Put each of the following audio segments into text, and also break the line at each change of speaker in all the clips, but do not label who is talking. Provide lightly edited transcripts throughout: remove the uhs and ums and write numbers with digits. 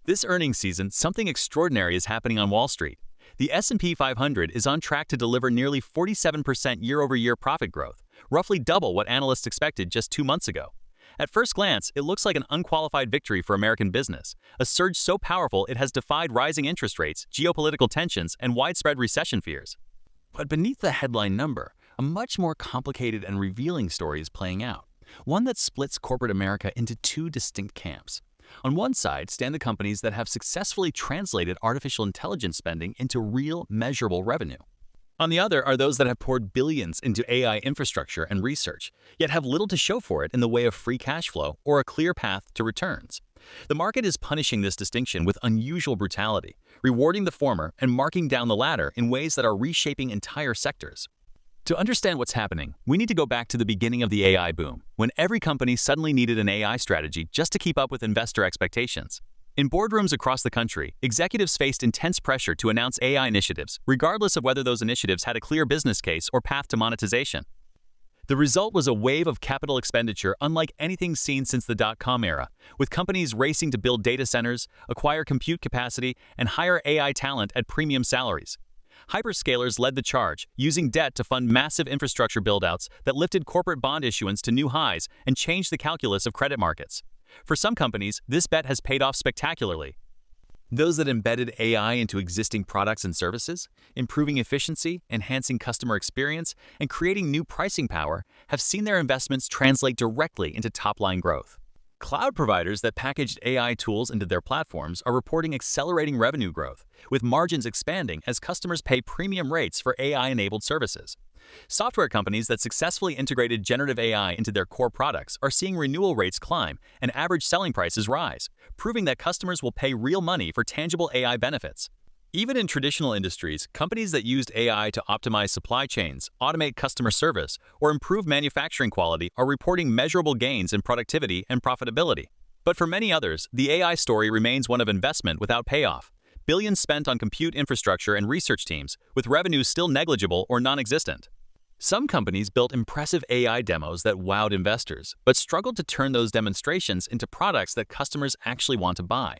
This earnings season, something extraordinary is happening on Wall Street. The S&P 500 is on track to deliver nearly 47% year-over-year profit growth, roughly double what analysts expected just 2 months ago. At first glance, it looks like an unqualified victory for American business, a surge so powerful it has defied rising interest rates, geopolitical tensions, and widespread recession fears. But beneath the headline number, a much more complicated and revealing story is playing out, one that splits corporate America into two distinct camps. On one side stand the companies that have successfully translated artificial intelligence spending into real, measurable revenue. On the other are those that have poured billions into AI infrastructure and research, yet have little to show for it in the way of free cash flow or a clear path to returns. The market is punishing this distinction with unusual brutality, rewarding the former and marking down the latter in ways that are reshaping entire sectors. To understand what's happening, we need to go back to the beginning of the AI boom, when every company suddenly needed an AI strategy just to keep up with investor expectations. In boardrooms across the country, executives faced intense pressure to announce AI initiatives, regardless of whether those initiatives had a clear business case or path to monetization. The result was a wave of capital expenditure unlike anything seen since the dot-com era, with companies racing to build data centers, acquire compute capacity, and hire AI talent at premium salaries. Hyperscalers led the charge, using debt to fund massive infrastructure buildouts that lifted corporate bond issuance to new highs and changed the calculus of credit markets. For some companies, this bet has paid off spectacularly. Those that embedded AI into existing products and services, improving efficiency, enhancing customer experience, and creating new pricing power, have seen their investments translate directly into top-line growth. Cloud providers that packaged AI tools into their platforms are reporting accelerating revenue growth, with margins expanding as customers pay premium rates for AI-enabled services. Software companies that successfully integrated generative AI into their core products are seeing renewal rates climb and average selling prices rise, proving that customers will pay real money for tangible AI benefits. Even in traditional industries, companies that used AI to optimize supply chains, automate customer service, or improve manufacturing quality are reporting measurable gains in productivity and profitability. But for many others, the AI story remains one of investment without payoff. Billions spent on compute infrastructure and research teams, with revenues still negligible or non-existent. Some companies built impressive AI demos that wowed investors, but struggled to turn those demonstrations into products that customers actually want to buy.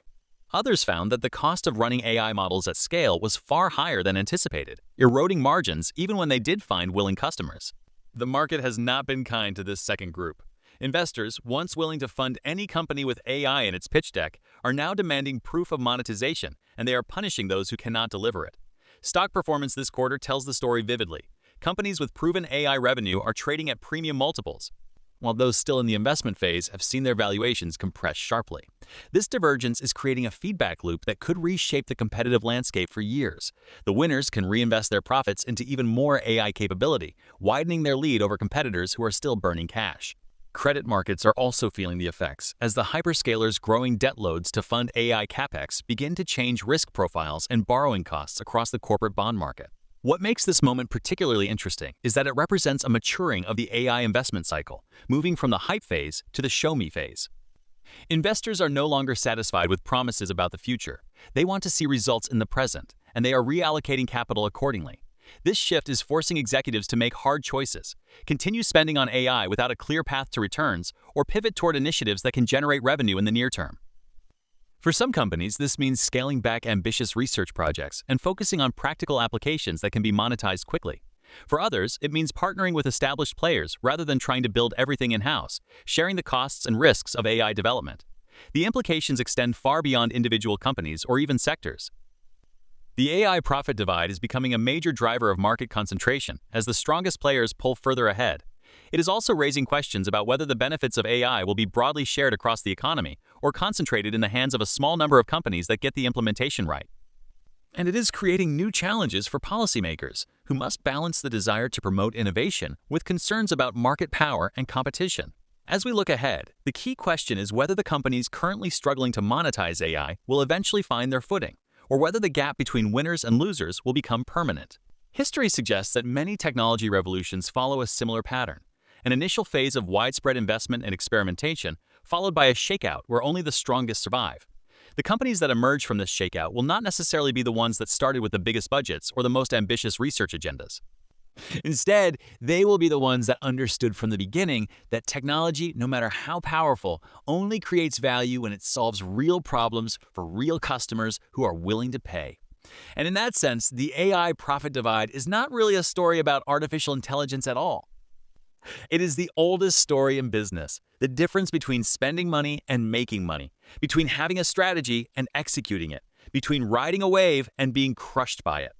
Others found that the cost of running AI models at scale was far higher than anticipated, eroding margins even when they did find willing customers. The market has not been kind to this second group. Investors, once willing to fund any company with AI in its pitch deck, are now demanding proof of monetization, and they are punishing those who cannot deliver it. Stock performance this quarter tells the story vividly. Companies with proven AI revenue are trading at premium multiples, while those still in the investment phase have seen their valuations compress sharply. This divergence is creating a feedback loop that could reshape the competitive landscape for years. The winners can reinvest their profits into even more AI capability, widening their lead over competitors who are still burning cash. Credit markets are also feeling the effects as the hyperscalers' growing debt loads to fund AI capex begin to change risk profiles and borrowing costs across the corporate bond market. What makes this moment particularly interesting is that it represents a maturing of the AI investment cycle, moving from the hype phase to the show-me phase. Investors are no longer satisfied with promises about the future. They want to see results in the present, and they are reallocating capital accordingly. This shift is forcing executives to make hard choices: continue spending on AI without a clear path to returns, or pivot toward initiatives that can generate revenue in the near term. For some companies, this means scaling back ambitious research projects and focusing on practical applications that can be monetized quickly. For others, it means partnering with established players rather than trying to build everything in-house, sharing the costs and risks of AI development. The implications extend far beyond individual companies or even sectors. The AI profit divide is becoming a major driver of market concentration as the strongest players pull further ahead. It is also raising questions about whether the benefits of AI will be broadly shared across the economy or concentrated in the hands of a small number of companies that get the implementation right. And it is creating new challenges for policymakers, who must balance the desire to promote innovation with concerns about market power and competition. As we look ahead, the key question is whether the companies currently struggling to monetize AI will eventually find their footing, or whether the gap between winners and losers will become permanent. History suggests that many technology revolutions follow a similar pattern: an initial phase of widespread investment and experimentation, followed by a shakeout where only the strongest survive. The companies that emerge from this shakeout will not necessarily be the ones that started with the biggest budgets or the most ambitious research agendas. Instead, they will be the ones that understood from the beginning that technology, no matter how powerful, only creates value when it solves real problems for real customers who are willing to pay. And in that sense, the AI profit divide is not really a story about artificial intelligence at all. It is the oldest story in business, the difference between spending money and making money, between having a strategy and executing it, between riding a wave and being crushed by it.